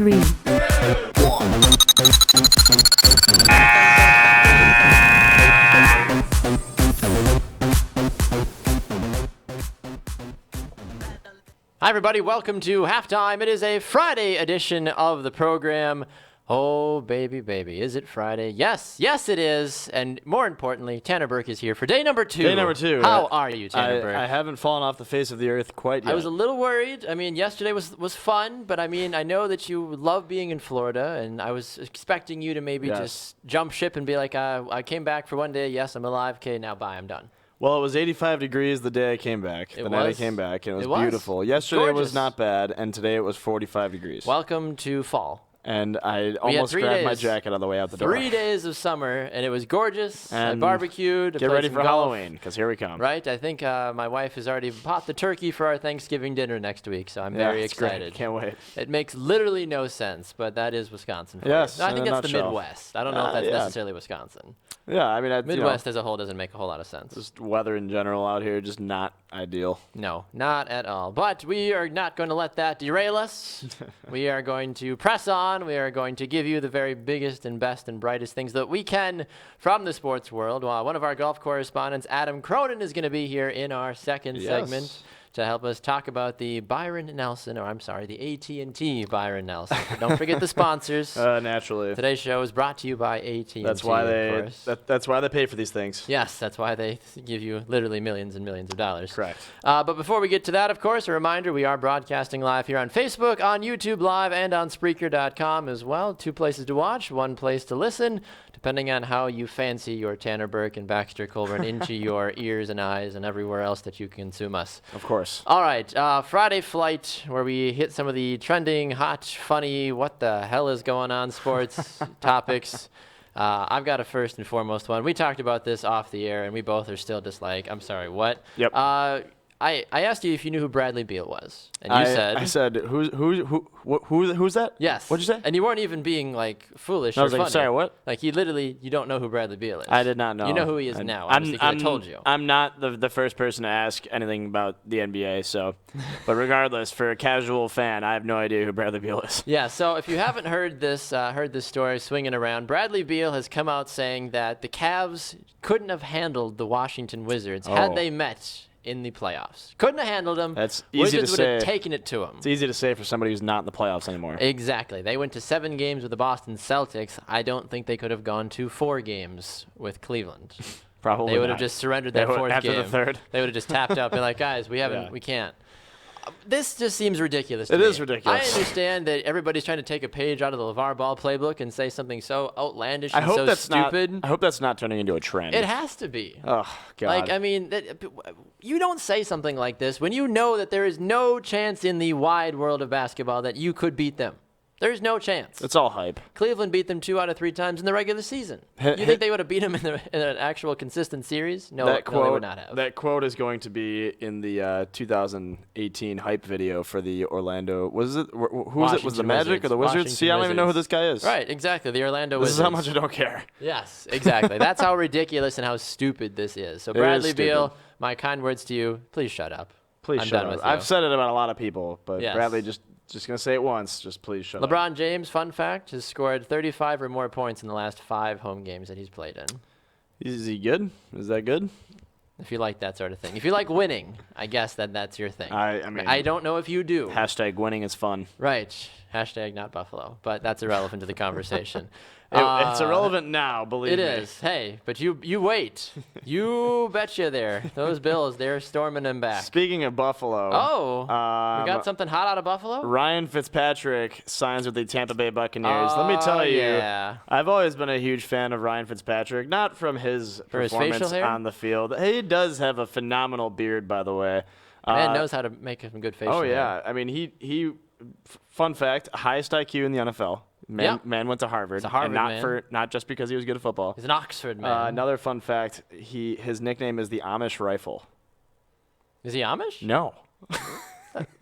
3, Hi, everybody. Welcome to Halftime. It is a Friday edition of the program. Oh, baby, baby. Is it Friday? Yes. Yes, it is. And more importantly, Tanner Burke is here for day number 2. Day number 2. How are you, Tanner Burke? I haven't fallen off the face of the earth quite yet. I was a little worried. I mean, yesterday was fun, but I mean, I know that you love being in Florida, and I was expecting you to maybe just jump ship and be like, I came back for one day. Yes, I'm alive. Okay, now bye. I'm done. Well, it was 85 degrees the day I came back. The night I came back, and it was beautiful. Yesterday was not bad, and today it was 45 degrees. Welcome to fall. And I almost grabbed my jacket on the way out the door. 3 days of summer, and it was gorgeous. And I barbecued. Get ready for Halloween, because here we come. Right? I think my wife has already bought the turkey for our Thanksgiving dinner next week, so I'm very excited. Great. Can't wait. It makes literally no sense, but that is Wisconsin for yes, you. I think that's the nutshell. Midwest. I don't know if that's necessarily Wisconsin. Yeah, I mean, Midwest as a whole doesn't make a whole lot of sense. Just weather in general out here, just not ideal. No, not at all. But we are not going to let that derail us. We are going to press on. We are going to give you the very biggest and best and brightest things that we can from the sports world. One of our golf correspondents, Adam Cronin, is going to be here in our second segment to help us talk about the Byron Nelson, or I'm sorry, the AT T Byron Nelson. Don't forget the sponsors. Naturally. Today's show is brought to you by AT T. That's why that's why they pay for these things. Yes, that's why they give you literally millions and millions of dollars. Correct. But before we get to that, of course, a reminder, we are broadcasting live here on Facebook, on YouTube Live, and on Spreaker.com as well. 2 places to watch, 1 place to listen, depending on how you fancy your Tanner Burke and Baxter Colburn into your ears and eyes and everywhere else that you consume us. Of course. All right, Friday Flight, where we hit some of the trending, hot, funny, what the hell is going on sports topics. I've got a first and foremost one. We talked about this off the air, and we both are still just like, I'm sorry, what? Yep. I asked you if you knew who Bradley Beal was, and you said... I said, who's that? Yes. What'd you say? And you weren't even being, like, foolish I was or like, funny. sorry, what? Like, you don't know who Bradley Beal is. I did not know. You know who he is now, obviously, 'cause I told you. I'm not the first person to ask anything about the NBA, so... But regardless, for a casual fan, I have no idea who Bradley Beal is. Yeah, so if you haven't heard this story swinging around, Bradley Beal has come out saying that the Cavs couldn't have handled the Washington Wizards had they met in the playoffs. Couldn't have handled them. That's easy Wizards to say. would have taken it to them. It's easy to say for somebody who's not in the playoffs anymore. Exactly. They went to 7 games with the Boston Celtics. I don't think they could have gone to 4 games with Cleveland. Probably They would not. have just surrendered that 4th after game. the third. They would have just tapped out and been like, guys, we can't. This just seems ridiculous to It me. is ridiculous. I understand that everybody's trying to take a page out of the LeVar Ball playbook and say something so outlandish and so stupid. I hope that's not turning into a trend. It has to be. Oh, God. Like, I mean, you don't say something like this when you know that there is no chance in the wide world of basketball that you could beat them. There's no chance. It's all hype. Cleveland beat them 2 out of 3 times in the regular season. You think they would have beat them in an actual consistent series? No, they would not have. That quote is going to be in the 2018 hype video for the Orlando. Was it? Who was it? Was the Magic or the Wizards? Washington See, I don't even know who this guy is. Right, exactly. The Orlando This Wizards. is how much I don't care. Yes, exactly. That's how ridiculous and how stupid this is. So, Bradley Beal, my kind words to you, please shut up. Please shut up. I've said it about a lot of people, but Bradley just going to say it once. Just please shut up. LeBron James, fun fact, has scored 35 or more points in the last 5 home games that he's played in. Is he good? Is that good? If you like that sort of thing. If you like winning, I guess that's your thing. I mean, I don't know if you do. Hashtag winning is fun. Right. Hashtag not Buffalo. But that's irrelevant to the conversation. It's irrelevant now, believe me. It is. Hey, but you wait. You betcha there. Those Bills, they're storming them back. Speaking of Buffalo. Oh, we got something hot out of Buffalo? Ryan Fitzpatrick signs with the Tampa Bay Buccaneers. Let me tell you, I've always been a huge fan of Ryan Fitzpatrick, not from his performance on the field. He does have a phenomenal beard, by the way. Man knows how to make some good facial hair. Yeah. I mean, he fun fact, highest IQ in the NFL. Man went to Harvard. He's a Harvard man. Not just because he was good at football. He's an Oxford man. Another fun fact, his nickname is the Amish Rifle. Is he Amish? No.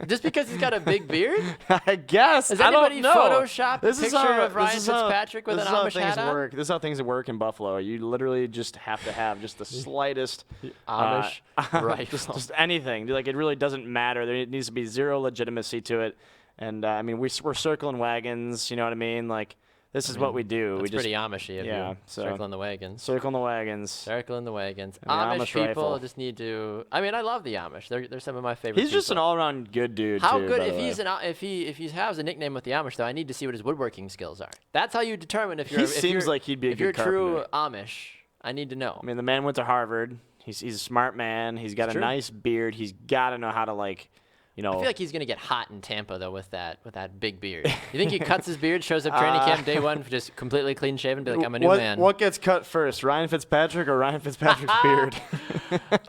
Just because he's got a big beard? I guess. Has anybody photoshopped a picture of Ryan this is how- Fitzpatrick with this an is how Amish hat things on? work. This is how things work in Buffalo. You literally just have to have just the slightest Amish rifle. just anything. Like, it really doesn't matter. There needs to be zero legitimacy to it. And I mean, we're circling wagons. You know what I mean? Like this is what we do. It's pretty Amishy of you. So circling the wagons. Circling the wagons. Circling the wagons. Amish people rifle. just need to. I mean, I love the Amish. They're some of my favorite. He's just an all-around good dude. How too, good by the if he has a nickname with the Amish though? I need to see what his woodworking skills are. That's how you determine if you're. He seems like he'd be a good carpenter. If you're true Amish, I need to know. I mean, the man went to Harvard. He's a smart man. He's got a nice beard. He's got to know how to like. You know, I feel like he's gonna get hot in Tampa though with that big beard. You think he cuts his beard, shows up training camp day one, just completely clean shaven, be like, I'm a new man. What gets cut first, Ryan Fitzpatrick or Ryan Fitzpatrick's beard?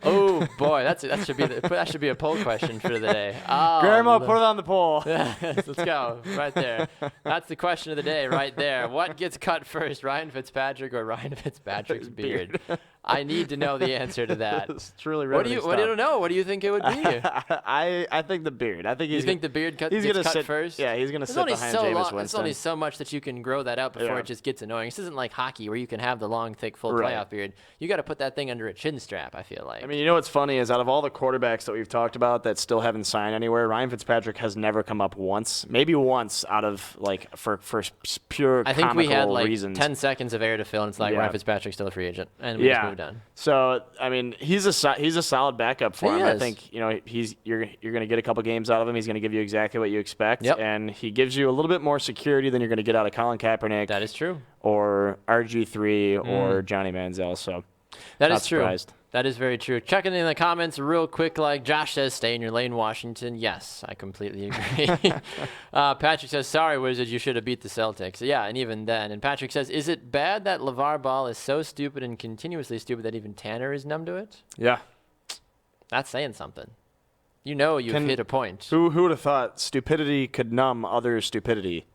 Oh boy, that should be a poll question for the day. Grandma, put it on the poll. Let's go right there. That's the question of the day right there. What gets cut first, Ryan Fitzpatrick or Ryan Fitzpatrick's beard? I need to know the answer to that. It's truly What do you know? What do you think it would be? I think the beard. I think you think the beard gets cut first? Yeah, he's gonna sit behind Jameis Winston. It's only so much that you can grow that out before it just gets annoying. This isn't like hockey where you can have the long, thick, full playoff beard. You got to put that thing under a chin strap. I feel like. I mean, you know what's funny is out of all the quarterbacks that we've talked about that still haven't signed anywhere, Ryan Fitzpatrick has never come up once, maybe once out of like for pure. I think we had like reasons. 10 seconds of air to fill, and it's like Ryan Fitzpatrick's still a free agent, and we just moved on. So I mean, he's a solid backup for him. Is. I think you're going to get a couple games out of him. He's going to give you exactly what you expect, and he gives you a little bit more security than you're going to get out of Colin Kaepernick. That is true. Or RG3 or Johnny Manziel. So that is true. Surprised. That is very true. Checking in the comments real quick, like Josh says, stay in your lane, Washington. Yes, I completely agree. Patrick says, sorry, Wizards, you should have beat the Celtics. Yeah, and even then. And Patrick says, is it bad that LeVar Ball is so stupid and continuously stupid that even Tanner is numb to it? Yeah. That's saying something. You know you've hit a point. Who would have thought stupidity could numb other stupidity?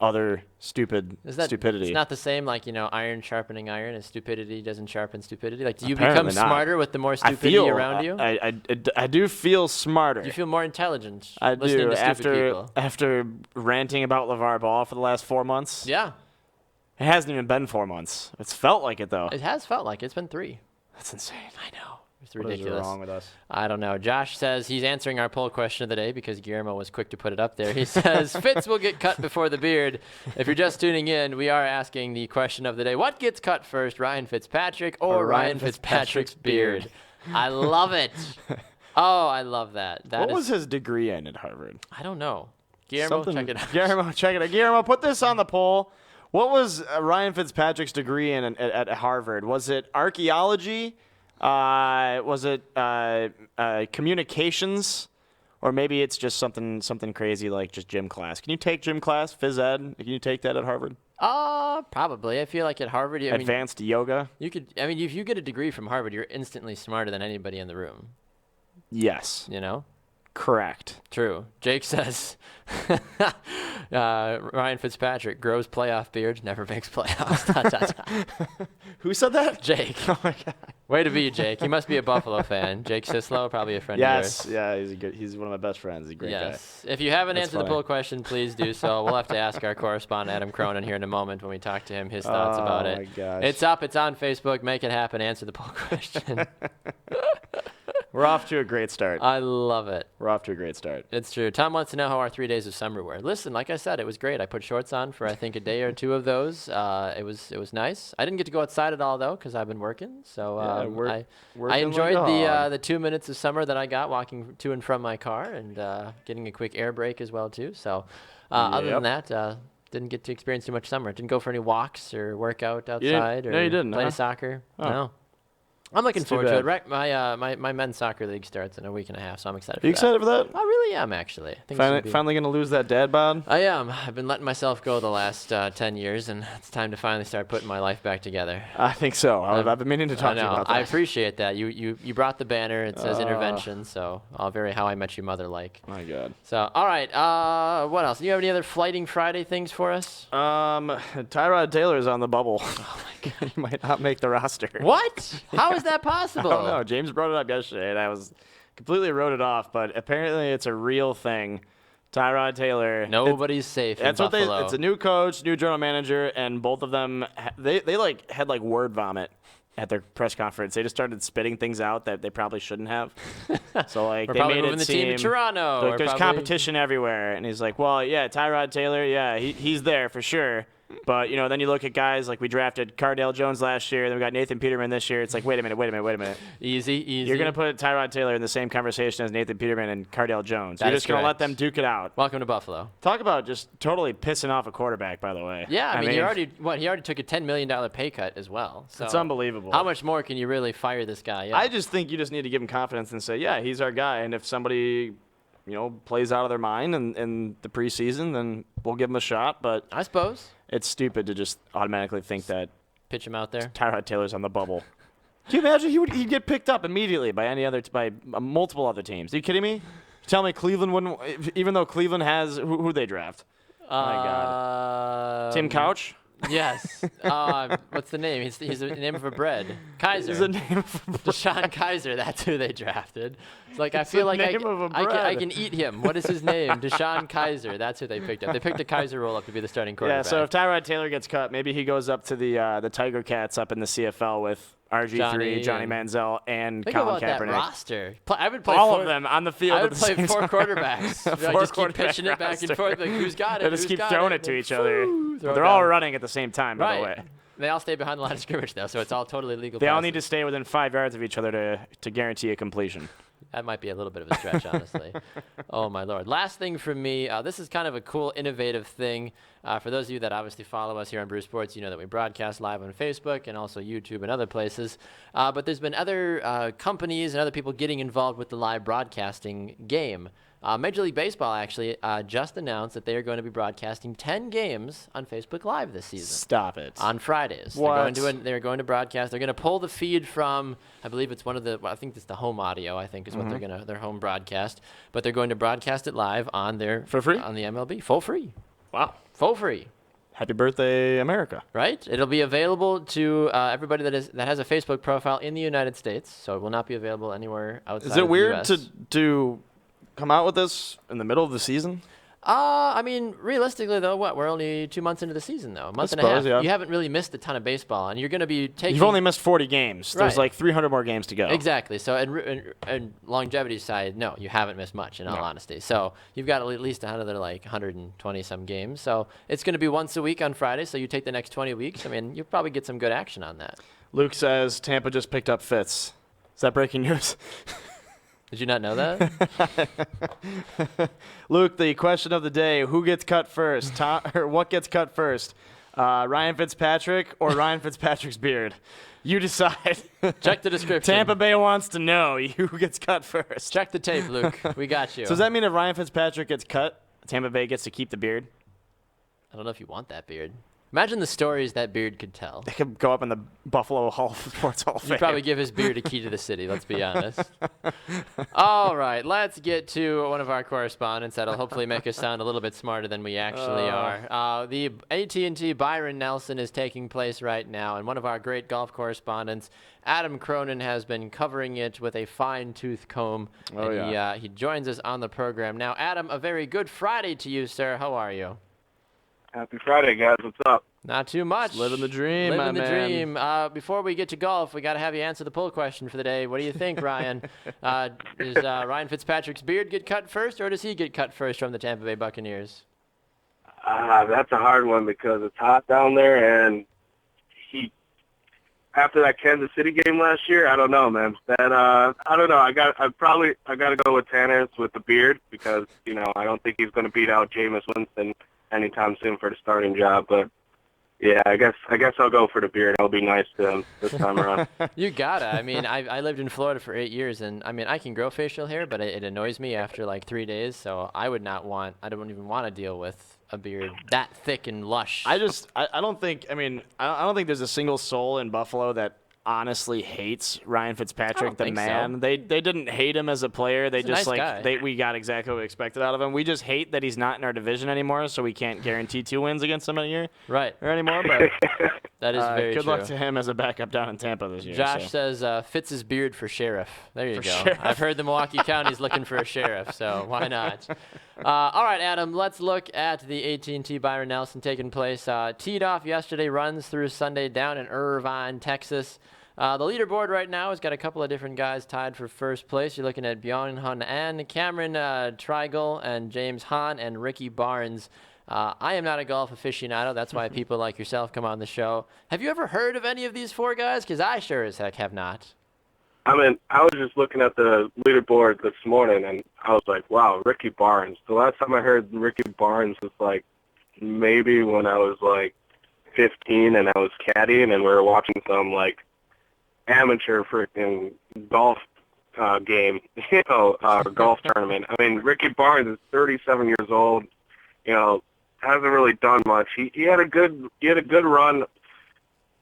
Other stupidity. It's not the same, like, iron sharpening iron, and stupidity doesn't sharpen stupidity. Like, do you become smarter with the more stupidity around you? I do feel smarter. Do you feel more intelligent? I listening do. to stupid people? After ranting about LeVar Ball for the last 4 months. Yeah. It hasn't even been 4 months. It's felt like it, though. It has felt like it. It's been 3. That's insane. I know. It's ridiculous. What is wrong with us? I don't know. Josh says he's answering our poll question of the day because Guillermo was quick to put it up there. He says, Fitz will get cut before the beard. If you're just tuning in, we are asking the question of the day. What gets cut first, Ryan Fitzpatrick or Ryan Fitzpatrick's beard? I love it. Oh, I love that. What was his degree in at Harvard? I don't know. Guillermo, check it out. Guillermo, check it out. Guillermo, put this on the poll. What was Ryan Fitzpatrick's degree in at Harvard? Was it archaeology? Was it communications, or maybe it's just something crazy like just gym class? Can you take gym class, phys ed? Can you take that at Harvard? Probably. I feel like at Harvard, advanced yoga. You could. I mean, if you get a degree from Harvard, you're instantly smarter than anybody in the room. Yes. Correct. True. Jake says Ryan Fitzpatrick grows playoff beard, never makes playoffs. Who said that? Jake. Oh my God. Way to be, Jake. He must be a Buffalo fan. Jake Sislow, probably a friend of yours. Yes. Yeah, he's one of my best friends. He's a great guy. If you haven't answered the poll question, please do so. We'll have to ask our correspondent Adam Cronin here in a moment when we talk to him his thoughts about it. Oh my gosh. It's up. It's on Facebook. Make it happen. Answer the poll question. We're off to a great start. I love it. We're off to a great start. It's true. Tom wants to know how our 3 days of summer were. Listen, like I said, it was great. I put shorts on for I think a day or two of those. It was nice. I didn't get to go outside at all though because I've been working. So I enjoyed the 2 minutes of summer that I got walking to and from my car and getting a quick air break as well too. So other than that, didn't get to experience too much summer. Didn't go for any walks or workout outside or you didn't, play soccer. Oh. No. I'm looking forward to it. Right, my men's soccer league starts in a week and a half, so I'm excited for that. You excited for that? I really am, actually. I think finally going to lose that dad bod? I am. I've been letting myself go the last 10 years, and it's time to finally start putting my life back together. I think so. I've been meaning to talk to you about that. I appreciate that. You brought the banner. It says intervention, so all very How I Met Your Mother like. My God. So, all right. What else? Do you have any other Flighting Friday things for us? Tyrod Taylor is on the bubble. Oh my God. He might not make the roster. What? How is that possible? I don't know. James brought it up yesterday, and I was completely wrote it off. But apparently, it's a real thing. Tyrod Taylor. Nobody's safe. That's in what Buffalo. It's a new coach, new general manager, and both of them they had word vomit at their press conference. They just started spitting things out that they probably shouldn't have. So like we're they probably made moving it the team to Toronto. Like there's competition everywhere, and he's like, well, yeah, Tyrod Taylor, yeah, he's there for sure. But, then you look at guys like we drafted Cardale Jones last year, then we got Nathan Peterman this year. It's like, wait a minute. Easy. You're going to put Tyrod Taylor in the same conversation as Nathan Peterman and Cardale Jones. You're just going to let them duke it out. Welcome to Buffalo. Talk about just totally pissing off a quarterback, by the way. Yeah, I mean he already took a $10 million pay cut as well. So it's unbelievable. How much more can you really fire this guy? Yeah. I just think you just need to give him confidence and say, yeah, he's our guy. And if somebody plays out of their mind in the preseason, then we'll give him a shot. But I suppose it's stupid to just automatically think that pitch him out there. Tyrod Taylor's on the bubble. Can you imagine he'd get picked up immediately by multiple other teams? Are you kidding me? Tell me Cleveland wouldn't, even though Cleveland has who they draft? Oh my God, Tim Couch. Yes. What's the name? He's the name of a bread. Kaiser. He's the name of a bread. Deshaun Kaiser. That's who they drafted. It's like I feel like I can eat him. What is his name? Deshaun Kaiser. That's who they picked up. They picked a Kaiser roll up to be the starting quarterback. Yeah. So if Tyrod Taylor gets cut, maybe he goes up to the Tiger Cats up in the CFL with RG3, Johnny Manziel, and Colin Kaepernick. Think about that roster. I would play all of them on the field. I would play four quarterbacks. Just keep pitching it back and forth. Like, who's got it? They just keep throwing it to each other. They're all running at the same time, by the way. They all stay behind the line of scrimmage, though, so it's all totally legal. They all need to stay within 5 yards of each other to guarantee a completion. That might be a little bit of a stretch, honestly. Oh, my Lord. Last thing from me, this is kind of a cool, innovative thing. For those of you that obviously follow us here on Brew Sports, you know that we broadcast live on Facebook and also YouTube and other places. But there's been other companies and other people getting involved with the live broadcasting game. Major League Baseball actually just announced that they are going to be broadcasting 10 games on Facebook Live this season. Stop it. On Fridays. What? They're going to broadcast. They're going to pull the feed from, I believe it's I think it's the home audio, I think is what their home broadcast. But they're going to broadcast it live on for free? On the MLB. Full free. Wow. Full free. Happy birthday, America. Right? It'll be available to everybody that has a Facebook profile in the United States, so it will not be available anywhere outside of the US. Is it weird to come out with this in the middle of the season? I mean, realistically, though, we're only 2 months into the season, though. A month and a half. Yeah. You haven't really missed a ton of baseball, and you're going to be taking... You've only missed 40 games. Right. There's like 300 more games to go. Exactly. So, and longevity side, no, you haven't missed much, in all honesty. So, you've got at least another, 120-some games. So, it's going to be once a week on Friday, so you take the next 20 weeks. I mean, you'll probably get some good action on that. Luke says Tampa just picked up Fitz. Is that breaking news? Did you not know that? Luke, the question of the day, who gets cut first? Or what gets cut first? Ryan Fitzpatrick or Ryan Fitzpatrick's beard? You decide. Check the description. Tampa Bay wants to know who gets cut first. Check the tape, Luke. We got you. So does that mean if Ryan Fitzpatrick gets cut, Tampa Bay gets to keep the beard? I don't know if you want that beard. Imagine the stories that beard could tell. They could go up in the Buffalo Sports Hall of Fame. You'd probably give his beard a key to the city, let's be honest. All right, let's get to one of our correspondents that'll hopefully make us sound a little bit smarter than we actually are. The AT T Byron Nelson is taking place right now, and one of our great golf correspondents, Adam Cronin, has been covering it with a fine-tooth comb. He joins us on the program now. Adam, a very good Friday to you, sir. How are you? Happy Friday, guys. What's up? Not too much. Living the dream, my man. Living the dream. Before we get to golf, we got to have you answer the poll question for the day. What do you think, Ryan? Does Ryan Fitzpatrick's beard get cut first, or does he get cut first from the Tampa Bay Buccaneers? That's a hard one because it's hot down there, and after that Kansas City game last year, I don't know, man. I don't know. I got to go with Tanner with the beard because I don't think he's going to beat out Jameis Winston anytime soon for the starting job, but yeah, I guess I'll go for the beard. I'll be nice to him this time around. You gotta. I mean, I lived in Florida for 8 years, and I mean, I can grow facial hair, but it annoys me after 3 days. So I don't even want to deal with a beard that thick and lush. I don't think there's a single soul in Buffalo that honestly hates Ryan Fitzpatrick, the man. So. They didn't hate him as a player. They just we got exactly what we expected out of him. We just hate that he's not in our division anymore, so we can't guarantee 2 wins against him right anymore. But that is very good true. luck to him as a backup down in Tampa this year. Josh says Fitz's beard for sheriff. There you go. Sheriff. I've heard the Milwaukee County's looking for a sheriff, so why not? All right, Adam, let's look at the AT T Byron Nelson taking place. Teed off yesterday, runs through Sunday down in Irvine, Texas. The leaderboard right now has got a couple of different guys tied for first place. You're looking at Byung-Hun An, Cameron Trigal, and James Hahn, and Ricky Barnes. I am not a golf aficionado. That's why people like yourself come on the show. Have you ever heard of any of these four guys? Because I sure as heck have not. I mean, I was just looking at the leaderboard this morning, and I was like, wow, Ricky Barnes. The last time I heard Ricky Barnes was, like, maybe when I was, like, 15 and I was caddying and we were watching some, like, amateur freaking golf game, golf tournament. I mean, Ricky Barnes is 37 years old, hasn't really done much. He had a good run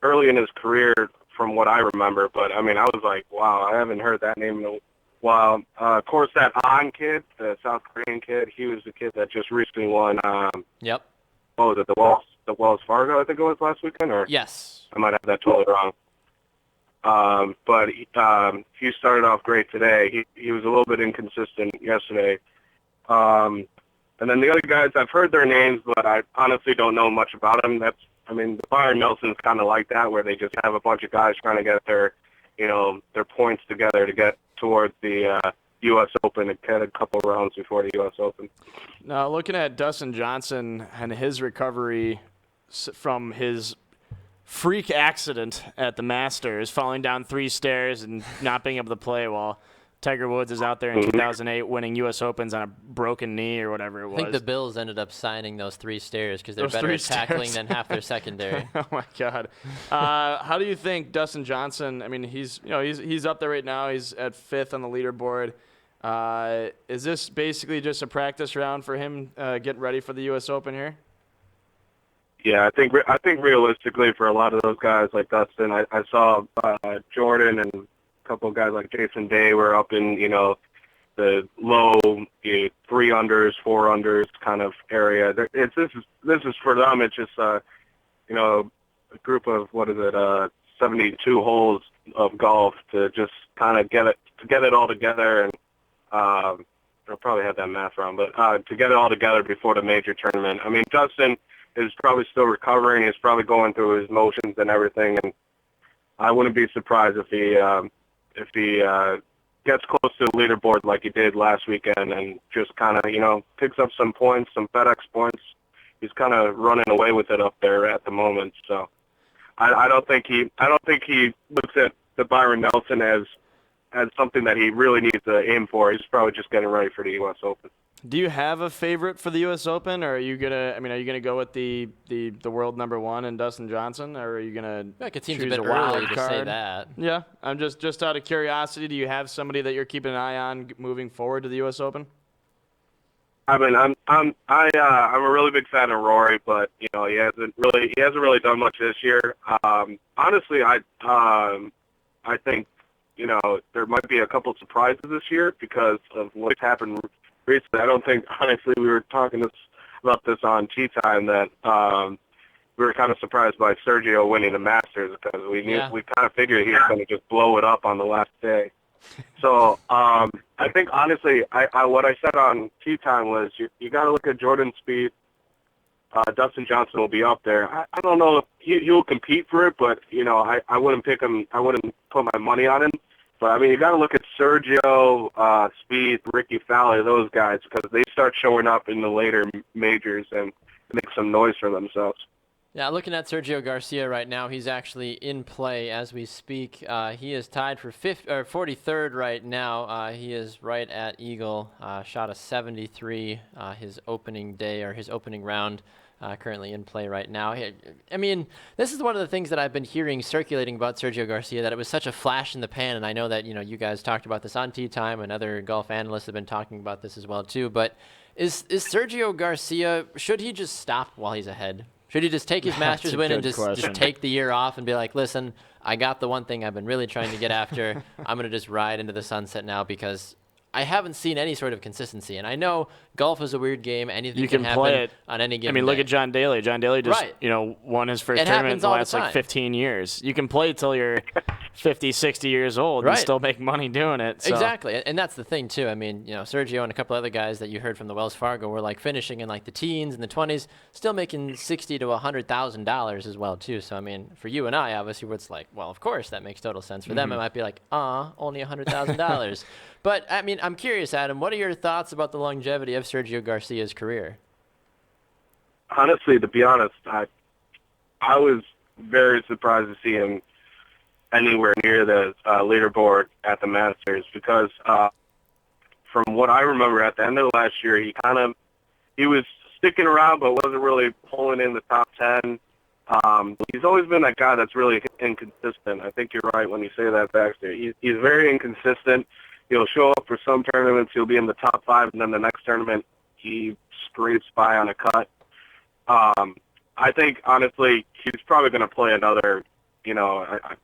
early in his career from what I remember, but I mean, I was like, wow, I haven't heard that name in a while. Of course, that An kid, the South Korean kid, he was the kid that just recently won. Yep. What was it? The Wells Fargo, I think it was last weekend, or yes, I might have that totally wrong. But he started off great today. He was a little bit inconsistent yesterday. And then the other guys, I've heard their names, but I honestly don't know much about them. The Byron Nelson's kind of like that, where they just have a bunch of guys trying to get their points together to get towards the U.S. Open and get a couple rounds before the U.S. Open. Now, looking at Dustin Johnson and his recovery from his freak accident at the Masters, falling down 3 stairs and not being able to play while Tiger Woods is out there in 2008 winning U.S. Opens on a broken knee or whatever it was. I think the Bills ended up signing those 3 stairs because they're better at tackling than half their secondary. Oh my God! How do you think Dustin Johnson? I mean, he's up there right now. He's at 5th on the leaderboard. Is this basically just a practice round for him getting ready for the U.S. Open here? Yeah, I think realistically for a lot of those guys like Dustin, I saw Jordan and couple of guys like Jason Day were up in, the low 3 unders, 4 unders kind of area. This is for them. It's just a group of 72 holes of golf to just kind of get it all together, and I'll probably have that math wrong, but to get it all together before the major tournament. I mean, Justin is probably still recovering. He's probably going through his motions and everything, and I wouldn't be surprised if he gets close to the leaderboard like he did last weekend and just kind of, picks up some points, some FedEx points. He's kind of running away with it up there at the moment. So I don't think he looks at the Byron Nelson as something that he really needs to aim for. He's probably just getting ready for the U.S. Open. Do you have a favorite for the U.S. Open, or are you gonna go with the world number 1 and Dustin Johnson, or are you gonna it seems choose a bit early to say that? Yeah, I'm just out of curiosity. Do you have somebody that you're keeping an eye on moving forward to the U.S. Open? I mean, I'm a really big fan of Rory, but he hasn't really done much this year. Honestly, I think there might be a couple surprises this year because of what's happened recently. I don't think, honestly, we were talking about this on Tea Time, that we were kind of surprised by Sergio winning the Masters because we kind of figured he was going to just blow it up on the last day. So I think, honestly, what I said on Tea Time was you got to look at Jordan Spieth. Dustin Johnson will be up there. I don't know if he'll compete for it, but I wouldn't pick him. I wouldn't put my money on him. But I mean, you got to look at Sergio, Spieth, Ricky Fowler, those guys, because they start showing up in the later majors and make some noise for themselves. Yeah, looking at Sergio Garcia right now, he's actually in play as we speak. He is tied for 43rd right now. He is right at eagle. Shot a 73 his opening day or his opening round. Currently in play right now. I mean, this is one of the things that I've been hearing circulating about Sergio Garcia, that it was such a flash in the pan, and I know that you guys talked about this on Tea Time, and other golf analysts have been talking about this as well too. But is Sergio Garcia, should he just stop while he's ahead? Should he just take his Masters win and just take the year off and be like, listen, I got the one thing I've been really trying to get after. I'm going to just ride into the sunset now because I haven't seen any sort of consistency. And I know golf is a weird game. Anything can happen play it on any given I mean, day. look at John Daly. John Daly just, won his first tournament in the last, 15 years. You can play till you're 50, 60 years old and still make money doing it. So. Exactly. And that's the thing, too. I mean, Sergio and a couple other guys that you heard from the Wells Fargo were, like, finishing in, like, the teens and the 20s, still making $60,000 to $100,000 as well, too. So, I mean, for you and I, obviously, it's like, well, of course, that makes total sense. For them, it might be like, only $100,000. But, I mean, I'm curious, Adam, what are your thoughts about the longevity of Sergio Garcia's career? Honestly, to be honest, I was very surprised to see him anywhere near the leaderboard at the Masters because from what I remember at the end of last year, he was sticking around but wasn't really pulling in the top 10. He's always been that guy that's really inconsistent. I think you're right when you say that, Baxter. He's very inconsistent. He'll show up for some tournaments, he'll be in the top 5, and then the next tournament he scrapes by on a cut. I think, honestly, he's probably going to play another, I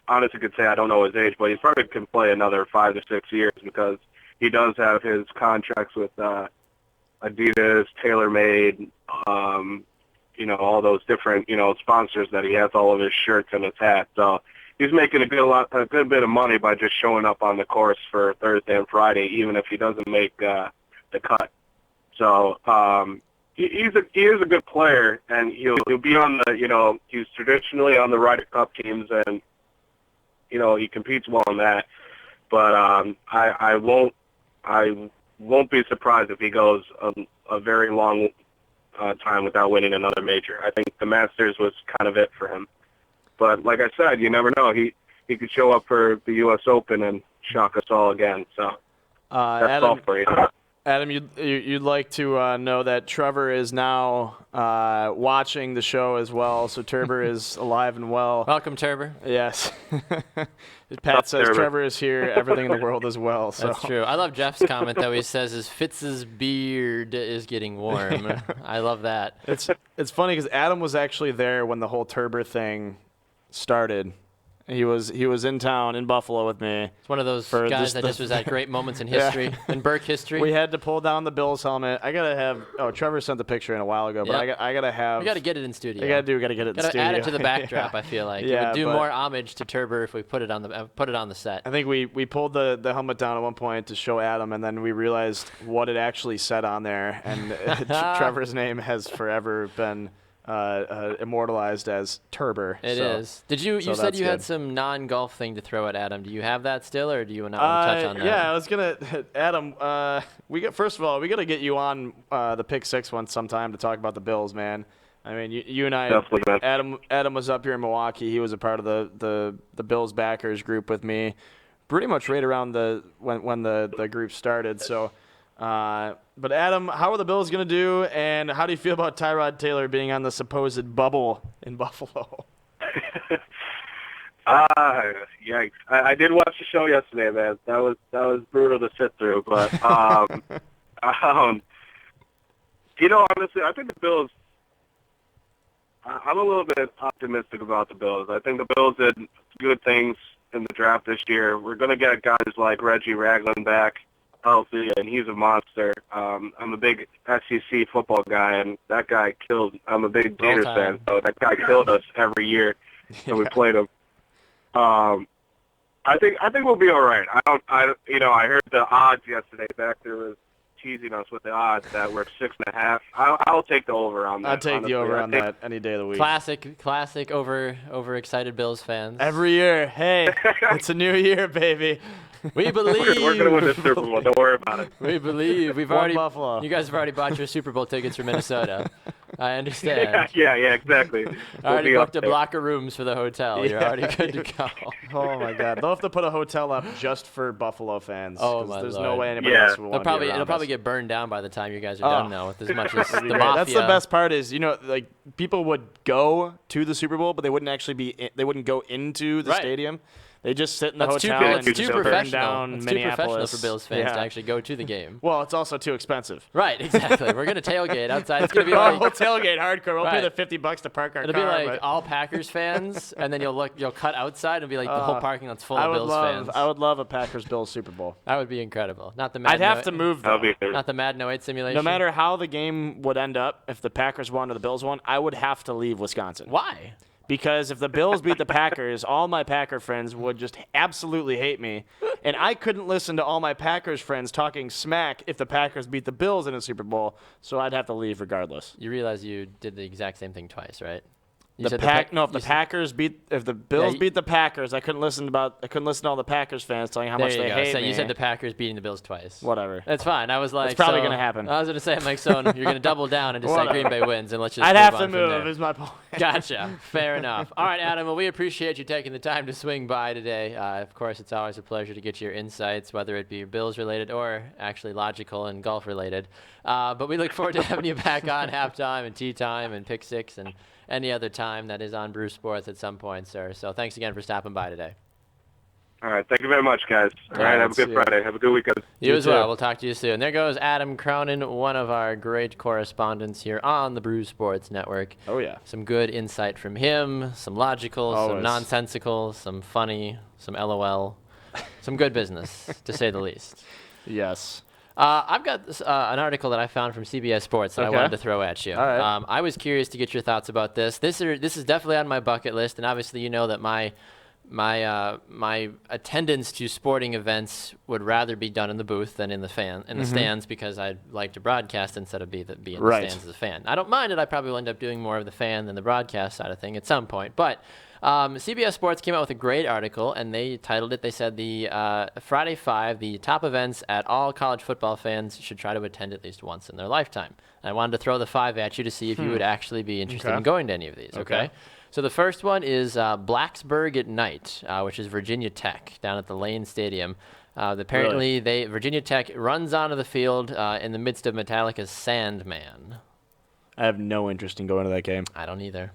honestly could say I don't know his age, but he probably can play another 5 to 6 years because he does have his contracts with Adidas, TaylorMade, all those different, sponsors that he has all of his shirts and his hats. So he's making a good bit of money by just showing up on the course for Thursday and Friday, even if he doesn't make the cut. So he is a good player, and he'll be on the he's traditionally on the Ryder Cup teams, and he competes well in that. But I won't be surprised if he goes a very long time without winning another major. I think the Masters was kind of it for him. But like I said, you never know. He could show up for the U.S. Open and shock us all again. So that's all for you. Adam, you'd like to know that Trevor is now watching the show as well. So Turber is alive and well. Welcome, Turber. Yes. Pat says Trevor is here. Everything in the world as well. So. That's true. I love Jeff's comment though. He says his Fitz's beard is getting warm. I love that. It's funny because Adam was actually there when the whole Turber thing started. He was in town in Buffalo with me. It's one of those guys that just was at great moments in history, in Burke history. We had to pull down the Bills helmet. I gotta have. Oh, Trevor sent the picture in a while ago, but I gotta have. We gotta get it in studio. We gotta get it in studio. Add it to the backdrop. I feel like it would do more homage to Turber if we put it on the set. I think we pulled the helmet down at one point to show Adam, and then we realized what it actually said on there, and Trevor's name has forever been. Immortalized as Turber. It is. Did you said you had some non-golf thing to throw at Adam. Do you have that still, or do you not want to touch on that? Yeah, I was gonna. Adam, first of all, we gotta get you on the Pick 6 one sometime to talk about the Bills, man. I mean, you and I. Definitely. Adam was up here in Milwaukee. He was a part of the Bills backers group with me, pretty much right around when the group started. So. But Adam, how are the Bills going to do, and how do you feel about Tyrod Taylor being on the supposed bubble in Buffalo? Yikes! I did watch the show yesterday, man. That was brutal to sit through. But honestly, I think the Bills. I'm a little bit optimistic about the Bills. I think the Bills did good things in the draft this year. We're going to get guys like Reggie Ragland back. Healthy, and he's a monster. I'm a big SEC football guy, and that guy killed. I'm a big Gators fan, so that guy killed us every year when we played him. I think we'll be all right. I heard the odds yesterday. Baxter was teasing us with the odds that we're 6.5. I'll take the over on that. I'll take the over on that any day of the week. Classic overexcited Bills fans. Every year, hey, it's a new year, baby. We believe. We're going to win the Super Bowl. Don't worry about it. We believe. Buffalo. You guys have already bought your Super Bowl tickets for Minnesota. I understand. Yeah, exactly. Already booked a block of rooms for the hotel. You're already good to go. Oh my God! They'll have to put a hotel up just for Buffalo fans. Oh my There's Lord. no way anybody else will want to be around It'll probably us. get burned down by the time you guys are done now. With as much as the mafia. That's the best part is like people would go to the Super Bowl, but they wouldn't actually they wouldn't go into the stadium. They just sit in the That's hotel it's too burn professional. down It's too professional Minneapolis. for Bills fans to actually go to the game. Well, it's also too expensive. Right, exactly. We're gonna tailgate outside. It's gonna be We'll like tailgate hardcore. We'll pay Right. the $50 to park our it'll car. be like but all Packers fans, and then you'll cut outside and be like the whole parking lot's full of Bills fans. I would love a Packers-Bills Super Bowl. That would be incredible. Not the I'd have to move, though. Not the Madden 08 simulation. No matter how the game would end up, if the Packers won or the Bills won, I would have to leave Wisconsin. Why? Because if the Bills beat the Packers, all my Packer friends would just absolutely hate me. And I couldn't listen to all my Packers friends talking smack if the Packers beat the Bills in a Super Bowl, so I'd have to leave regardless. You realize you did the exact same thing twice, right? If the Bills beat the Packers, I couldn't listen to all the Packers fans telling how much they hate me. So you said the Packers beating the Bills twice. Whatever. That's fine. I was like, it's probably gonna happen. I was gonna say, I'm like, so you're gonna double down and just say Green Bay wins, and let's just. I'd move have on to from move. there. Is my point. Gotcha. Fair enough. All right, Adam. Well, we appreciate you taking the time to swing by today. Of course, it's always a pleasure to get your insights, whether it be Bills related or actually logical and golf related. But we look forward to having you back on halftime and tea time and pick six and any other time that is on Brew Sports at some point, sir. So thanks again for stopping by today. All right. Thank you very much, guys. All right. Have a good Friday. Have a good weekend. You as well. We'll talk to you soon. There goes Adam Cronin, one of our great correspondents here on the Brew Sports Network. Oh, yeah. Some good insight from him, some logical, Always. some nonsensical, some funny, some LOL, some good business, to say the least. Yes. I've got this, an article that I found from CBS Sports that I wanted to throw at you. All right. I was curious to get your thoughts about this. This is definitely on my bucket list, and obviously you know that my attendance to sporting events would rather be done in the booth than in the stands, because I like to broadcast instead of be in the stands as a fan. I don't mind it. I probably will end up doing more of the fan than the broadcast side of thing at some point, but. CBS Sports came out with a great article, and they titled it, they said, the Friday 5, the top events at all college football fans should try to attend at least once in their lifetime. And I wanted to throw the 5 at you to see if you would actually be interested in going to any of these, okay? So the first one is Blacksburg at Night, which is Virginia Tech, down at the Lane Stadium. Apparently, Virginia Tech runs onto the field in the midst of Metallica's Sandman. I have no interest in going to that game. I don't either.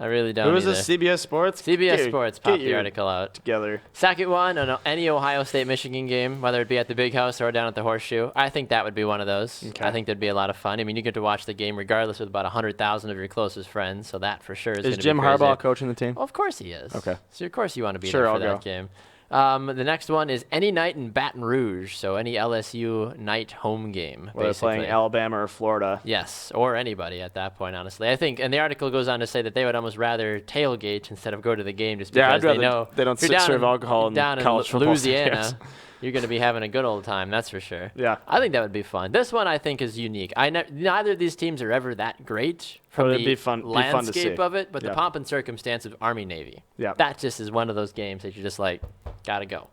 I really don't. Who was this? CBS Sports? CBS Sports popped the article out. Together. Second one, any Ohio State-Michigan game, whether it be at the Big House or down at the Horseshoe. I think that would be one of those. Okay. I think that'd be a lot of fun. I mean, you get to watch the game regardless with about 100,000 of your closest friends, so that for sure is going to be Jim crazy. Harbaugh coaching the team? Well, of course he is. Okay. So of course you want to be there for that game. The next one is any night in Baton Rouge, so any LSU night home game. Whether they're playing Alabama or Florida. Yes, or anybody at that point, honestly. I think, and the article goes on to say that they would almost rather tailgate instead of go to the game, just because they know they don't serve alcohol in college football Louisiana. stadiums. You're going to be having a good old time, that's for sure. Yeah. I think that would be fun. This one I think is unique. Neither of these teams are ever that great from the landscape of it, but the pomp and circumstance of Army-Navy. Yeah. That just is one of those games that you're just like, gotta go.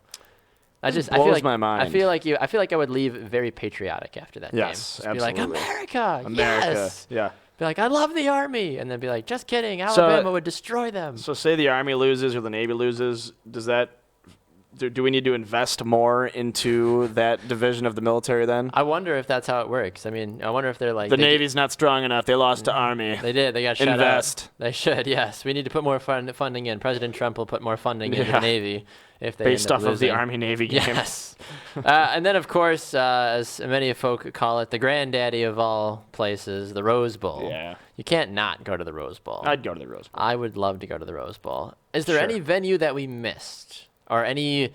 I blows feel like, my mind. I feel like I would leave very patriotic after that game. Yes, absolutely. Be like, America, yes. Yeah. Be like, I love the Army, and then be like, just kidding, Alabama would destroy them. So say the Army loses or the Navy loses, do we need to invest more into that division of the military then? I wonder if that's how it works. I mean, I wonder if they're like... The Navy's not strong enough. They lost to Army. They did. They got shut Invest. out. They should, yes. We need to put more funding in. President Trump will put more funding into the Navy if they based end up off losing. of the Army-Navy game. Yes. And then, of course, as many folk call it, the granddaddy of all places, the Rose Bowl. Yeah. You can't not go to the Rose Bowl. I'd go to the Rose Bowl. I would love to go to the Rose Bowl. Is there any venue that we missed or any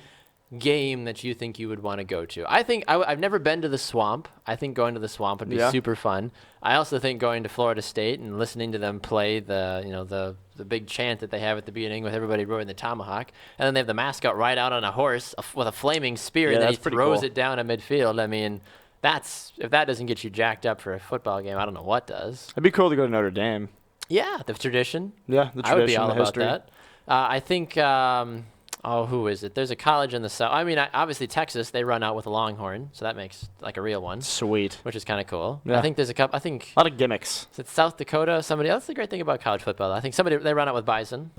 game that you think you would want to go to? I think I've never been to the Swamp. I think going to the Swamp would be super fun. I also think going to Florida State and listening to them play the big chant that they have at the beginning with everybody rowing the tomahawk, and then they have the mascot ride out on a horse with a flaming spear, and then he throws it down at midfield. I mean, if that doesn't get you jacked up for a football game, I don't know what does. It'd be cool to go to Notre Dame. Yeah, the tradition. Yeah, the tradition. I would be all about history. that. I think. Who is it? There's a college in the south. I mean, obviously Texas, they run out with a Longhorn, so that makes like a real one. Sweet. Which is kind of cool. Yeah. I think there's a couple. A lot of gimmicks. Is it South Dakota? Somebody else. That's the great thing about college football. I think they run out with Bison.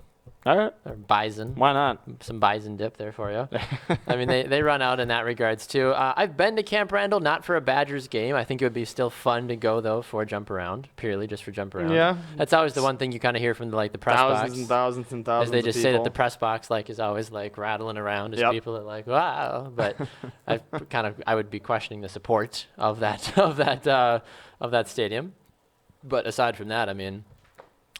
All right. Or bison. Why not? Some bison dip there for you. I mean, they run out in that regards, too. I've been to Camp Randall, not for a Badgers game. I think it would be still fun to go, though, for jump around, purely just for jump around. Yeah. That's always the one thing you kind of hear from, the press box. Thousands and thousands and thousands as they just of say that people. the press box, is always, rattling around as Yep. people are like, wow. But I would be questioning the support of that of that stadium. But aside from that, I mean,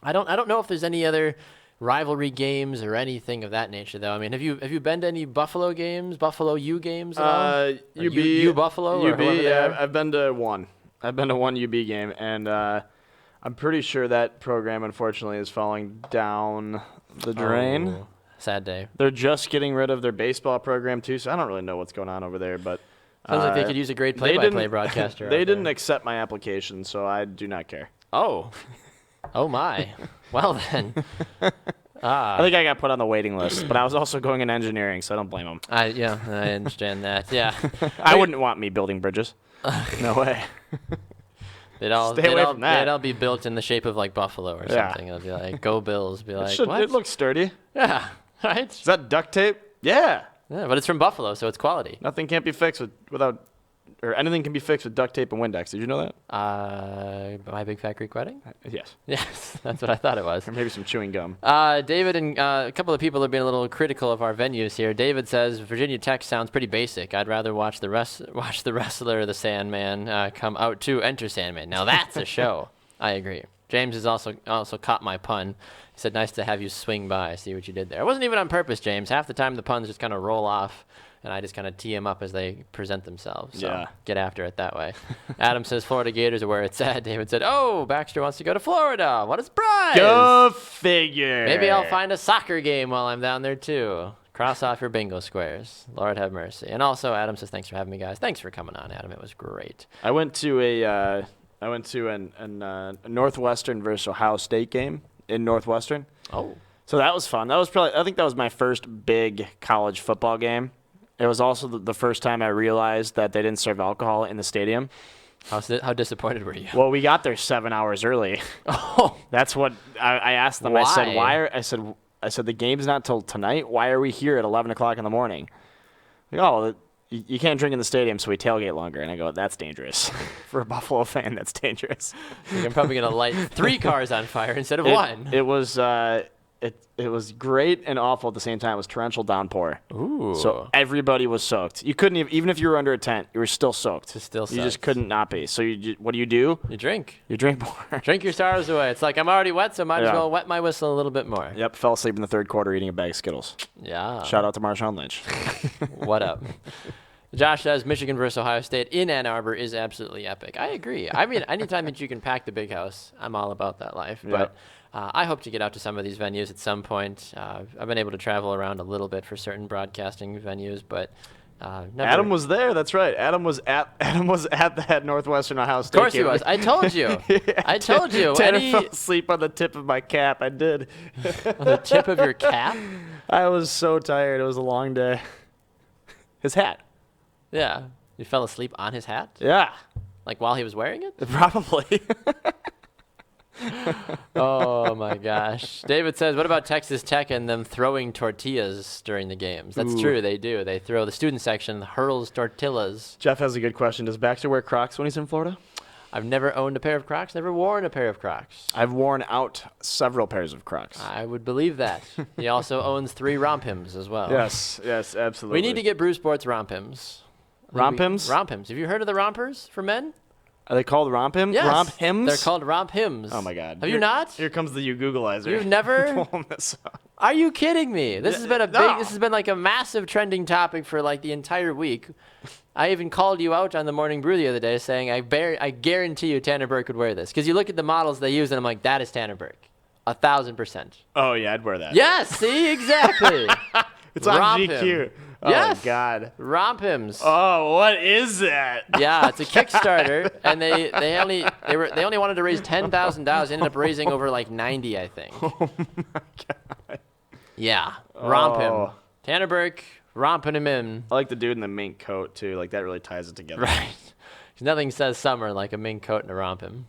I don't know if there's any other rivalry games or anything of that nature, though. I mean, have you been to any Buffalo games, Buffalo U games at all? U Buffalo? UB, yeah, I've been to one. I've been to one UB game, and I'm pretty sure that program, unfortunately, is falling down the drain. Oh, sad day. They're just getting rid of their baseball program, too, so I don't really know what's going on over there, but... Sounds like they could use a great play-by-play broadcaster. They didn't accept my application, so I do not care. Oh. Oh, my. Well, then. I think I got put on the waiting list, but I was also going in engineering, so I don't blame them. I understand that. Yeah. I wouldn't want me building bridges. No way. They'd all be built in the shape of Buffalo or something. It'll be like, go Bills. Be like, what? It looks sturdy. Yeah. Right? Is that duct tape? Yeah. Yeah, but it's from Buffalo, so it's quality. Nothing can't be fixed without, or anything can be fixed with duct tape and Windex. Did you know that? My Big Fat Greek Wedding? Yes. Yes, that's what I thought it was. Or maybe some chewing gum. David and a couple of people have been a little critical of our venues here. David says Virginia Tech sounds pretty basic. I'd rather watch the wrestler, the Sandman, come out to enter Sandman. Now that's a show. I agree. James has also caught my pun. He said, nice to have you swing by. See what you did there. It wasn't even on purpose, James. Half the time the puns just kind of roll off, and I just kind of tee them up as they present themselves. So get after it that way. Adam says Florida Gators are where it's at. David said, oh, Baxter wants to go to Florida. What a surprise. Go figure. Maybe I'll find a soccer game while I'm down there, too. Cross off your bingo squares. Lord have mercy. And also, Adam says, thanks for having me, guys. Thanks for coming on, Adam. It was great. I went to a Northwestern versus Ohio State game in Northwestern. Oh. So that was fun. I think that was my first big college football game. It was also the first time I realized that they didn't serve alcohol in the stadium. How disappointed were you? Well, we got there 7 hours early. Oh. That's what I asked them. Why? I said, I said, the game's not till tonight. Why are we here at 11 o'clock in the morning? Like, you can't drink in the stadium, so we tailgate longer. And I go, that's dangerous. For a Buffalo fan, that's dangerous. I'm probably going to light 3 cars on fire instead of 1. It was great and awful at the same time. It was torrential downpour. Ooh. So everybody was soaked. You couldn't even if you were under a tent, you were still soaked. You just couldn't not be. So what do? You drink. You drink more. Drink your sorrows away. It's like I'm already wet, so might as well wet my whistle a little bit more. Yep, fell asleep in the third quarter eating a bag of Skittles. Yeah. Shout out to Marshawn Lynch. What up? Josh says Michigan versus Ohio State in Ann Arbor is absolutely epic. I agree. I mean, anytime that you can pack the big house, I'm all about that life. But I hope to get out to some of these venues at some point. I've been able to travel around a little bit for certain broadcasting venues, but never. Adam was there. That's right. Adam was at that Northwestern Ohio State. Of course game. he was. I told you. I told you. Tanner fell asleep on the tip of my cap. I did. On the tip of your cap? I was so tired. It was a long day. His hat. Yeah. You fell asleep on his hat? Yeah. Like while he was wearing it? Probably. Oh, my gosh. David says, what about Texas Tech and them throwing tortillas during the games? That's true. They do. They throw. The student section hurls tortillas. Jeff has a good question. Does Baxter wear Crocs when he's in Florida? I've never owned a pair of Crocs, never worn a pair of Crocs. I've worn out several pairs of Crocs. I would believe that. He also owns 3 rompims as well. Yes, absolutely. We need to get Brew Sports rompims. Rompims? Rompims. Have you heard of the rompers for men? Are they called rompims? Yes. Romp hymns? They're called romp hymns. Oh, my God. Have you not? Here comes the you Googleizer. You've never? Pulling this up. Are you kidding me? This has been this has been like a massive trending topic for like the entire week. I even called you out on the Morning Brew the other day saying I guarantee you Tanner Burke would wear this. Because you look at the models they use and I'm like, that is Tanner Burke. 1,000%. Oh, yeah, I'd wear that. Yes, see? Exactly. It's on Romp GQ. him. Oh, Yes. God. Romp hymns. Oh, what is that? Yeah, it's a Kickstarter, and they only wanted to raise $10,000. Ended up raising over like 90, I think. Oh, my God. Yeah, romp him. Oh. Tanner Burke, romping him in. I like the dude in the mink coat, too. Like, that really ties it together. Right. Nothing says summer like a mink coat and a romp him.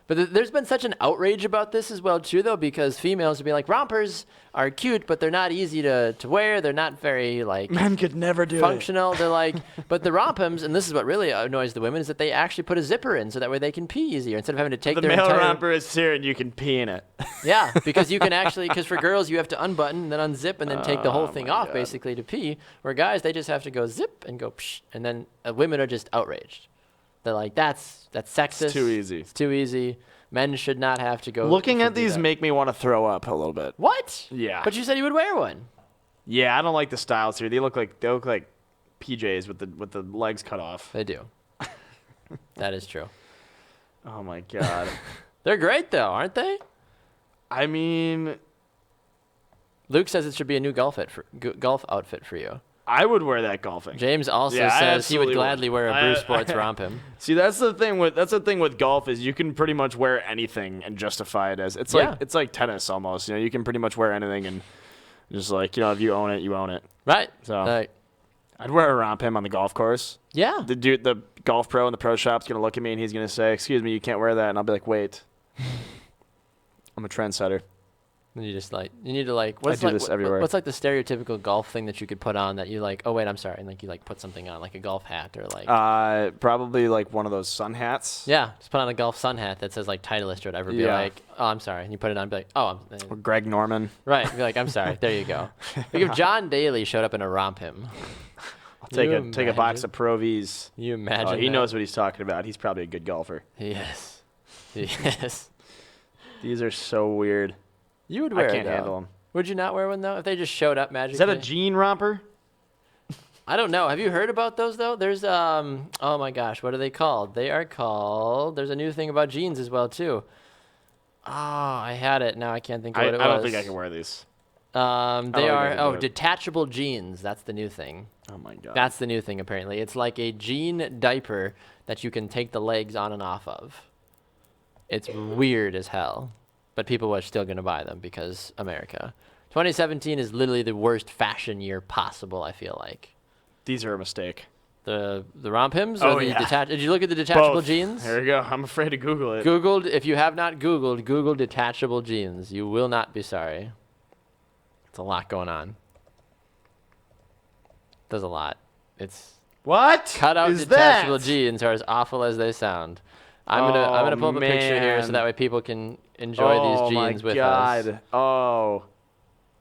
But there's been such an outrage about this as well, too, though, because females would be like, rompers are cute, but they're not easy to wear. They're not very, like, men could never do functional. They're like, but the rompums, and this is what really annoys the women, is that they actually put a zipper in so that way they can pee easier instead of having to take their entire... The male romper is here and you can pee in it. Yeah, because you can actually, because for girls, you have to unbutton, and then unzip, and then take the whole thing off, basically, to pee. Where guys, they just have to go zip and go psh, and then women are just outraged. They're like, that's sexist. It's too easy. It's too easy. Men should not have to go. Looking at these make me want to throw up a little bit. What? Yeah. But you said you would wear one. Yeah, I don't like the styles here. They look like PJs with the legs cut off. They do. That is true. Oh my god. They're great though, aren't they? I mean, Luke says it should be a new golf outfit for you. I would wear that golfing. James also says he would gladly wear a Brew Sports rompum. See, that's the thing with golf is you can pretty much wear anything and justify it as it's like tennis almost. You know, you can pretty much wear anything and just like, you know, if you own it, you own it. Right. So I'd wear a rompum on the golf course. Yeah. The golf pro in the pro shop's gonna look at me and he's gonna say, "Excuse me, you can't wear that," and I'll be like, "Wait, I'm a trendsetter." And you need to what's this everywhere. What's like the stereotypical golf thing that you could put on that you like, oh wait, I'm sorry, and like you like put something on, like a golf hat or like probably like one of those sun hats. Yeah, just put on a golf sun hat that says like Titleist or whatever. Be like, oh, I'm sorry, and you put it on, be like, oh, or Greg Norman. Right, be like, I'm sorry. There you go. Like if John Daly showed up in a rompum. I'll take a box of Pro Vs. You imagine? Oh, he knows what he's talking about. He's probably a good golfer. Yes. Yes. These are so weird. You would wear I can't handle them. Would you not wear one, though, if they just showed up magically? Is that a jean romper? I don't know. Have you heard about those, though? There's, oh, my gosh. What are they called? They are called, there's a new thing about jeans as well, too. Oh, I had it. Now I can't think of what it was. I don't think I can wear these. They are, detachable jeans. That's the new thing. Oh, my God. That's the new thing, apparently. It's like a jean diaper that you can take the legs on and off of. It's weird as hell. But people are still going to buy them because America. 2017 is literally the worst fashion year possible, I feel like. These are a mistake. The rompims? Oh, or yeah. Did you look at the detachable Both. jeans? There you go. I'm afraid to Google it. If you have not Googled, Google detachable jeans. You will not be sorry. It's a lot going on. There's a lot. It's what? Cut out detachable jeans are as awful as they sound. I'm gonna pull up a picture here so that way people can enjoy these jeans with us. Oh.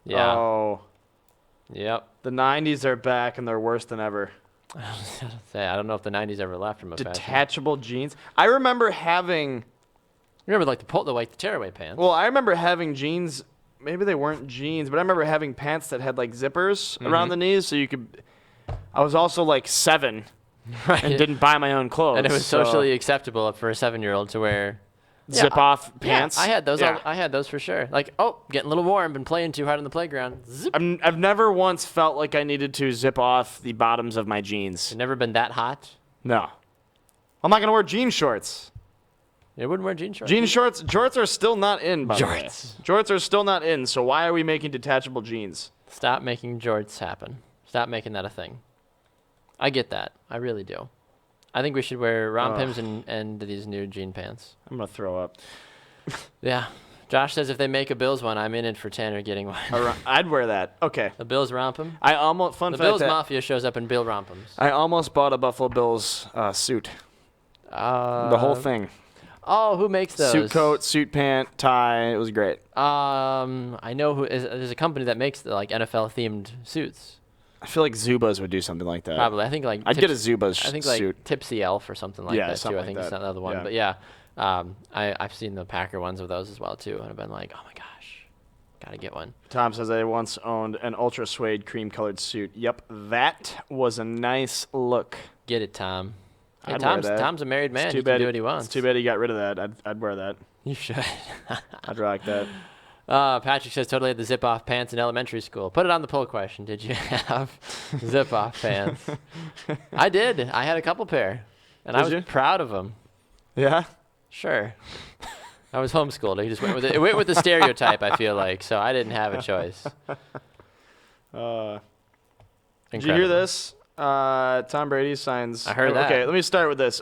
Yeah. Oh. Yep. The 90s are back and they're worse than ever. I don't know if the 90s ever left from a detachable jeans. I remember having. Remember like the tearaway pants. Well, I remember having jeans. Maybe they weren't jeans, but I remember having pants that had like zippers around the knees, so you could. I was also like 7. Right. And didn't buy my own clothes. And it was socially acceptable for a 7-year-old to wear zip-off pants. Yeah, I had those. I had those for sure. Like, getting a little warm, been playing too hard on the playground. Zip. I've never once felt like I needed to zip off the bottoms of my jeans. You've never been that hot? No. I'm not going to wear jean shorts. You wouldn't wear jean shorts? Jorts are still not in, by the way. Jorts are still not in, so why are we making detachable jeans? Stop making jorts happen. Stop making that a thing. I get that. I really do. I think we should wear rompims and these new jean pants. I'm going to throw up. Yeah. Josh says if they make a Bills one, I'm in it for Tanner getting one. I'd wear that. Okay. The Bills rompum? The Bills Mafia shows up in Bill rompums. I almost bought a Buffalo Bills suit. The whole thing. Oh, who makes those? Suit coat, suit pant, tie. It was great. I know there's a company that makes the, like NFL-themed suits. I feel like Zubaz would do something like that. Probably. I think like I'd get a Zubaz suit. I think like Tipsy Elf or something like that too. I think it's another one. Yeah. But I've seen the Packer ones of those as well too, and I've been like, oh my gosh, gotta get one. Tom says I once owned an ultra suede cream colored suit. Yep, that was a nice look. Get it, Tom. Hey, I'd wear that. Tom's a married man. He can do what he wants. It's too bad he got rid of that. I'd wear that. You should. I'd rock that. Patrick says totally had the zip-off pants in elementary school. Put it on the poll question. Did you have zip-off pants? I did. I had a couple pair, and I was proud of them. Yeah? Sure. I was homeschooled. I just went with it. It went with the stereotype, I feel like, so I didn't have a choice. Did you hear this? Tom Brady signs. I heard that. Okay, let me start with this.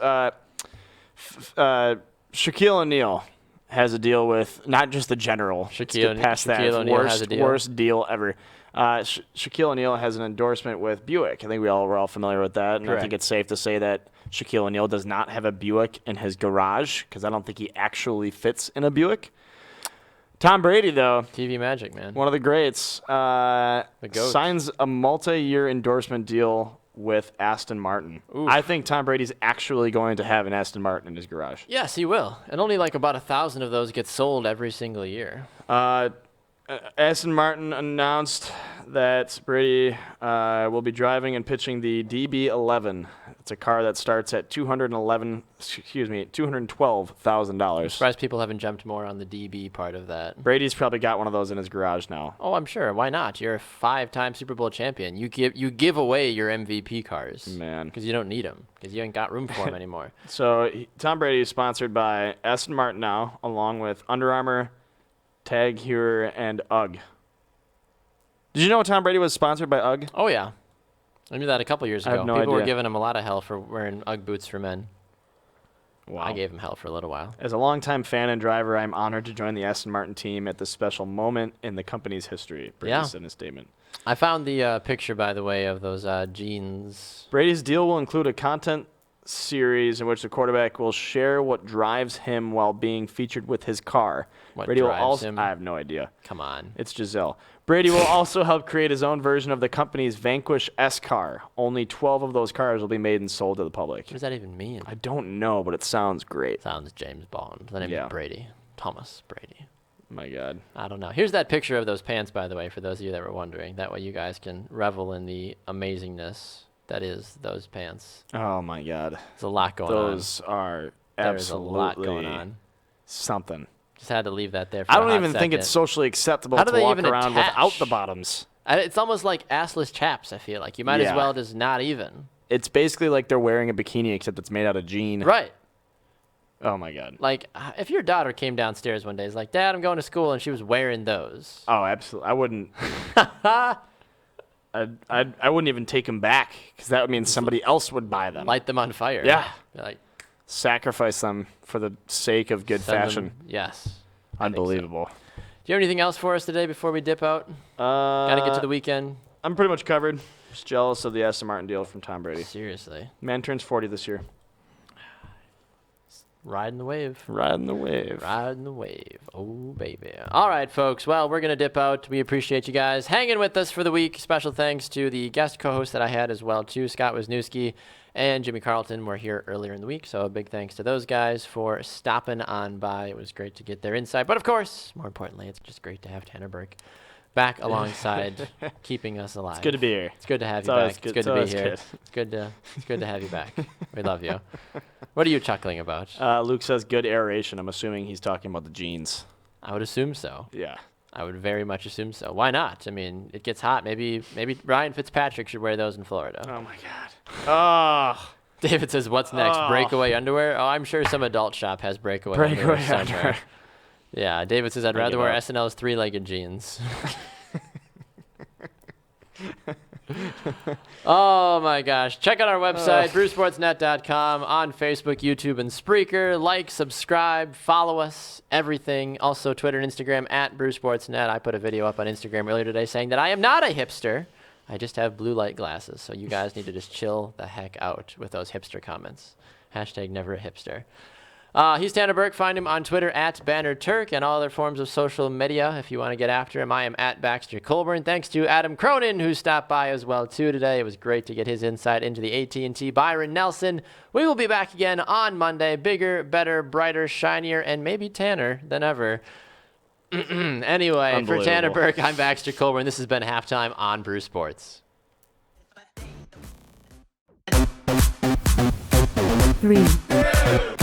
Shaquille O'Neal has a deal with not just the general. Shaquille Worst deal ever. Shaquille O'Neal has an endorsement with Buick. I think we're all familiar with that. And Correct. I think it's safe to say that Shaquille O'Neal does not have a Buick in his garage because I don't think he actually fits in a Buick. Tom Brady, though. TV magic, man. One of the greats. The GOAT. Signs a multi-year endorsement deal with Aston Martin. Oof. I think Tom Brady's actually going to have an Aston Martin in his garage. Yes, he will. And only like about 1,000 of those get sold every single year. Aston Martin announced that Brady will be driving and pitching the DB11. It's a car that starts at $212,000. Surprised people haven't jumped more on the DB part of that. Brady's probably got one of those in his garage now. Oh, I'm sure. Why not? You're a 5-time Super Bowl champion. You give away your MVP cars. Man. Because you don't need them. Because you ain't got room for them anymore. So Tom Brady is sponsored by Aston Martin now, along with Under Armour, Tag Heuer, and UGG. Did you know Tom Brady was sponsored by UGG? Oh, yeah. I knew that a couple years ago. I have no People were idea. giving him a lot of hell for wearing UGG boots for men. Wow. I gave him hell for a little while. As a longtime fan and driver, I'm honored to join the Aston Martin team at this special moment in the company's history, Brady said in a statement. I found the picture, by the way, of those jeans. Brady's deal will include a content series in which the quarterback will share what drives him while being featured with his car. What Brady will drives also him? I have no idea. Come on. It's Giselle. Brady will also help create his own version of the company's Vanquish S car. Only 12 of those cars will be made and sold to the public. What does that even mean? I don't know, but it sounds great. Sounds James Bond. The name Yeah. is Brady. Thomas Brady. My God. I don't know. Here's that picture of those pants, by the way, for those of you that were wondering. That way you guys can revel in the amazingness that is those pants. Oh, my God. There's a lot going on. Those are There's a absolutely lot going on. something. Just had to leave that there for I a don't hot even think it's second. socially acceptable How do to they walk even around attach? without the bottoms. It's almost like assless chaps, I feel like. You might as Yeah. well just not even. It's basically like they're wearing a bikini, except it's made out of jean. Right. Oh, my God. Like, if your daughter came downstairs one day, it's like, Dad, I'm going to school, and she was wearing those. Oh, absolutely. I wouldn't. I wouldn't even take them back because that would mean somebody else would buy them. Light them on fire. Yeah. Be like, Sacrifice them for the sake of good send them- fashion. Yes. I think so. Unbelievable. Do you have anything else for us today before we dip out? Gotta get to the weekend. I'm pretty much covered. Just jealous of the Aston Martin deal from Tom Brady. Seriously. Man turns 40 this year. Riding the wave. Riding the wave. Riding the wave. Oh, baby. All right, folks. Well, we're going to dip out. We appreciate you guys hanging with us for the week. Special thanks to the guest co-host that I had as well, too. Scott Wisniewski and Jimmy Carlton were here earlier in the week. So a big thanks to those guys for stopping on by. It was great to get their insight. But, of course, more importantly, it's just great to have Tanner Burke back alongside keeping us alive. It's good to be here. It's good to have It's you always back. good- It's good it's to be always here. good. It's good to have you back. We love you. What are you chuckling about? Luke says good aeration. I'm assuming he's talking about the jeans. I would assume so. Yeah. I would very much assume so. Why not? I mean, it gets hot. Maybe Ryan Fitzpatrick should wear those in Florida. Oh, my God. Oh. David says, what's next? Oh. Breakaway underwear? Oh, I'm sure some adult shop has breakaway underwear somewhere. Yeah, David says, I'd rather wear SNL's three-legged jeans. Oh, my gosh. Check out our website, brewsportsnet.com, on Facebook, YouTube, and Spreaker. Like, subscribe, follow us, everything. Also, Twitter and Instagram, at brewsportsnet. I put a video up on Instagram earlier today saying that I am not a hipster. I just have blue light glasses, so you guys need to just chill the heck out with those hipster comments. Hashtag never a hipster. He's Tanner Burke. Find him on Twitter at BannerTurk and all other forms of social media if you want to get after him. I am at Baxter Colburn. Thanks to Adam Cronin, who stopped by as well, too, today. It was great to get his insight into the AT T Byron Nelson. We will be back again on Monday. Bigger, better, brighter, shinier, and maybe tanner than ever. Anyway, for Tanner Burke, I'm Baxter Colburn. This has been Halftime on Brew Sports. 3